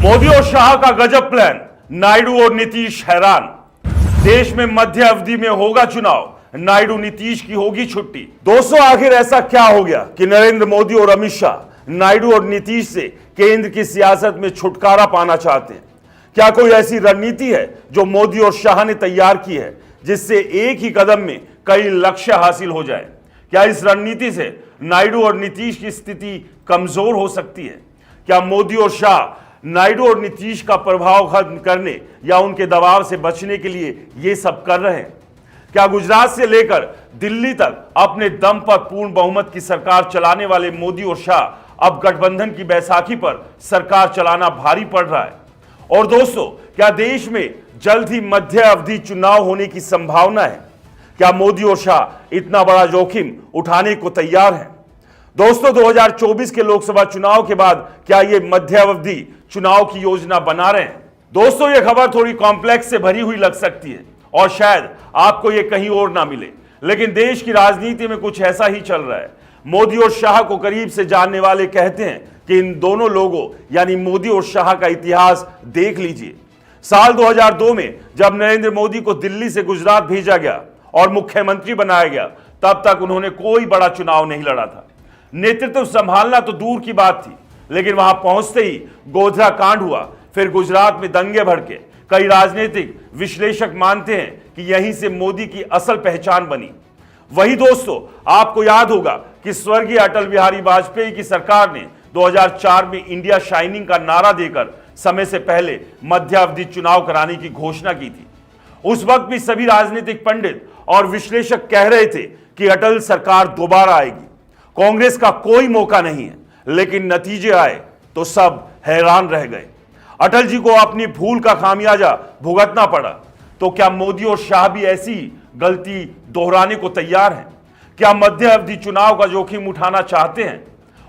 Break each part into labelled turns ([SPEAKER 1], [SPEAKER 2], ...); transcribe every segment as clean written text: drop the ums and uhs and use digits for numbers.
[SPEAKER 1] मोदी और शाह का गजब प्लान, नायडू और नीतीश हैरान। देश में मध्य अवधि में होगा चुनाव, नायडू नीतीश की होगी छुट्टी। दोस्तों, आखिर ऐसा क्या हो गया कि नरेंद्र मोदी और अमित शाह नायडू और नीतीश से केंद्र की सियासत में छुटकारा पाना चाहते हैं? क्या कोई ऐसी रणनीति है जो मोदी और शाह ने तैयार की है जिससे एक ही कदम में कई लक्ष्य हासिल हो जाए? क्या इस रणनीति से नायडू और नीतीश की स्थिति कमजोर हो सकती है? क्या मोदी और शाह नायडू और नीतीश का प्रभाव खत्म करने या उनके दबाव से बचने के लिए ये सब कर रहे हैं? क्या गुजरात से लेकर दिल्ली तक अपने दम पर पूर्ण बहुमत की सरकार चलाने वाले मोदी और शाह अब गठबंधन की बैसाखी पर सरकार चलाना भारी पड़ रहा है? और दोस्तों, क्या देश में जल्द ही मध्य अवधि चुनाव होने की संभावना है? क्या मोदी और शाह इतना बड़ा जोखिम उठाने को तैयार हैं? दोस्तों, 2024 के लोकसभा चुनाव के बाद क्या ये मध्य अवधि चुनाव की योजना बना रहे हैं? दोस्तों, ये खबर थोड़ी कॉम्प्लेक्स से भरी हुई लग सकती है और शायद आपको ये कहीं और ना मिले, लेकिन देश की राजनीति में कुछ ऐसा ही चल रहा है। मोदी और शाह को करीब से जानने वाले कहते हैं कि इन दोनों लोगों यानी मोदी और शाह का इतिहास देख लीजिए। साल 2002 में जब नरेंद्र मोदी को दिल्ली से गुजरात भेजा गया और मुख्यमंत्री बनाया गया, तब तक उन्होंने कोई बड़ा चुनाव नहीं लड़ा था। नेतृत्व संभालना तो दूर की बात थी, लेकिन वहां पहुंचते ही गोधरा कांड हुआ, फिर गुजरात में दंगे भड़के। कई राजनीतिक विश्लेषक मानते हैं कि यहीं से मोदी की असल पहचान बनी। वही दोस्तों, आपको याद होगा कि स्वर्गीय अटल बिहारी वाजपेयी की सरकार ने 2004 में इंडिया शाइनिंग का नारा देकर समय से पहले मध्य अवधि चुनाव कराने की घोषणा की थी। उस वक्त भी सभी राजनीतिक पंडित और विश्लेषक कह रहे थे कि अटल सरकार दोबारा आएगी, कांग्रेस का कोई मौका नहीं है। लेकिन नतीजे आए तो सब हैरान रह गए। अटल जी को अपनी भूल का खामियाजा भुगतना पड़ा। तो क्या मोदी और शाह भी ऐसी गलती दोहराने को तैयार हैं? क्या मध्य अवधि चुनाव का जोखिम उठाना चाहते हैं?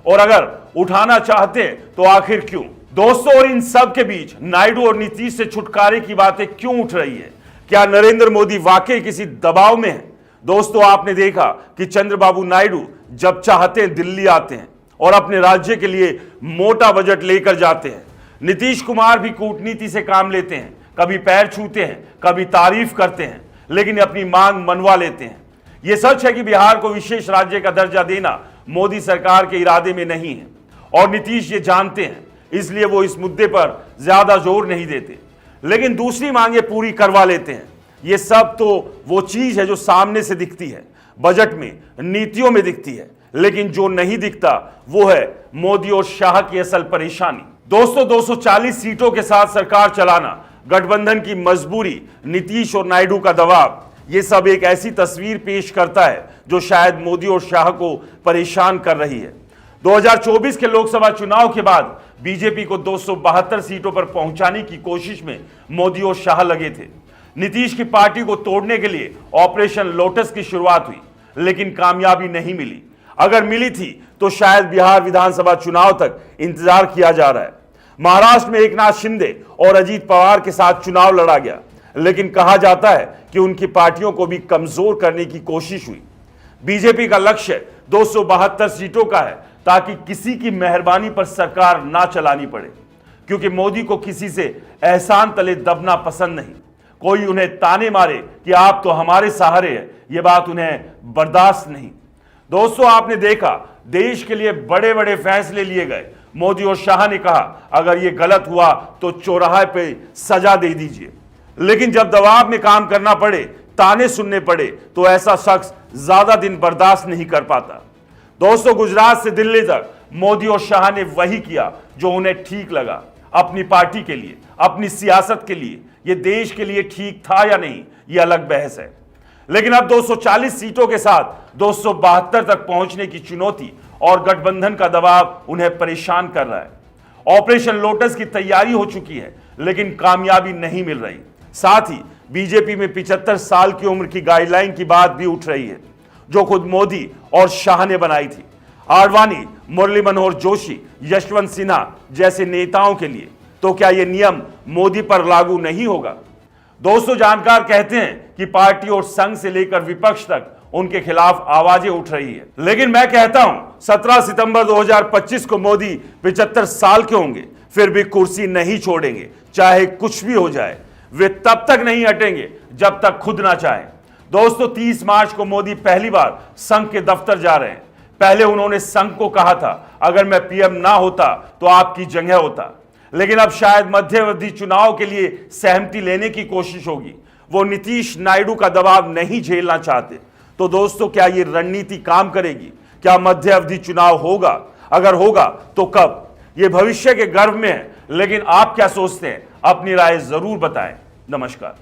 [SPEAKER 1] और अगर उठाना चाहते हैं तो आखिर क्यों? दोस्तों, और इन सब के बीच नायडू और नीतीश से छुटकारे की बातें क्यों उठ रही है? क्या नरेंद्र मोदी वाकई किसी दबाव में है? दोस्तों, आपने देखा कि चंद्रबाबू नायडू जब चाहते हैं दिल्ली आते हैं और अपने राज्य के लिए मोटा बजट लेकर जाते हैं। नीतीश कुमार भी कूटनीति से काम लेते हैं, कभी पैर छूते हैं, कभी तारीफ करते हैं, लेकिन अपनी मांग मनवा लेते हैं। यह सच है कि बिहार को विशेष राज्य का दर्जा देना मोदी सरकार के इरादे में नहीं है और नीतीश ये जानते हैं, इसलिए वो इस मुद्दे पर ज्यादा जोर नहीं देते, लेकिन दूसरी मांगे पूरी करवा लेते हैं। ये सब तो वो चीज है जो सामने से दिखती है, बजट में, नीतियों में दिखती है, लेकिन जो नहीं दिखता वो है मोदी और शाह की असल परेशानी। दोस्तों, 240 सीटों के साथ सरकार चलाना, गठबंधन की मजबूरी, नीतीश और नायडू का दबाव, ये सब एक ऐसी तस्वीर पेश करता है जो शायद मोदी और शाह को परेशान कर रही है। 2024 के लोकसभा चुनाव के बाद बीजेपी को 272 सीटों पर पहुंचाने की कोशिश में मोदी और शाह लगे थे। नीतीश की पार्टी को तोड़ने के लिए ऑपरेशन लोटस की शुरुआत हुई, लेकिन कामयाबी नहीं मिली। अगर मिली थी तो शायद बिहार विधानसभा चुनाव तक इंतजार किया जा रहा है। महाराष्ट्र में एकनाथ शिंदे और अजीत पवार के साथ चुनाव लड़ा गया, लेकिन कहा जाता है कि उनकी पार्टियों को भी कमजोर करने की कोशिश हुई। बीजेपी का लक्ष्य 272 सीटों का है ताकि किसी की मेहरबानी पर सरकार ना चलानी पड़े, क्योंकि मोदी को किसी से एहसान तले दबना पसंद नहीं। कोई उन्हें ताने मारे कि आप तो हमारे सहारे हैं, यह बात उन्हें बर्दाश्त नहीं। दोस्तों, आपने देखा देश के लिए बड़े बड़े फैसले लिए गए। मोदी और शाह ने कहा अगर यह गलत हुआ तो चौराहे पे सजा दे दीजिए, लेकिन जब दबाव में काम करना पड़े, ताने सुनने पड़े, तो ऐसा शख्स ज्यादा दिन बर्दाश्त नहीं कर पाता। दोस्तों, गुजरात से दिल्ली तक मोदी और शाह ने वही किया जो उन्हें ठीक लगा, अपनी पार्टी के लिए, अपनी सियासत के लिए। यह देश के लिए ठीक था या नहीं, यह अलग बहस है। लेकिन अब 240 सीटों के साथ 272 तक पहुंचने की चुनौती और गठबंधन का दबाव उन्हें परेशान कर रहा है। ऑपरेशन लोटस की तैयारी हो चुकी है, लेकिन कामयाबी नहीं मिल रही। साथ ही बीजेपी में 75 साल की उम्र की गाइडलाइन की बात भी उठ रही है, जो खुद मोदी और शाह ने बनाई थी। आडवाणी, मुरली मनोहर जोशी, यशवंत सिन्हा जैसे नेताओं के लिए। तो क्या यह नियम मोदी पर लागू नहीं होगा? दोस्तों, जानकार कहते हैं कि पार्टी और संघ से लेकर विपक्ष तक उनके खिलाफ आवाजें उठ रही है, लेकिन मैं कहता हूं 17 सितंबर 2025 को मोदी 75 साल के होंगे। फिर भी कुर्सी नहीं छोड़ेंगे, चाहे कुछ भी हो जाए। वे तब तक नहीं हटेंगे जब तक खुद ना चाहें। दोस्तों, 30 मार्च को मोदी पहली बार संघ के दफ्तर जा रहे हैं। पहले उन्होंने संघ को कहा था, अगर मैं पीएम ना होता तो आपकी जगह होता। लेकिन अब शायद मध्यावधि चुनाव के लिए सहमति लेने की कोशिश होगी। वो नीतीश नायडू का दबाव नहीं झेलना चाहते। तो दोस्तों, क्या ये रणनीति काम करेगी? क्या मध्यावधि चुनाव होगा? अगर होगा तो कब? ये भविष्य के गर्भ में है, लेकिन आप क्या सोचते हैं? अपनी राय जरूर बताएं। नमस्कार।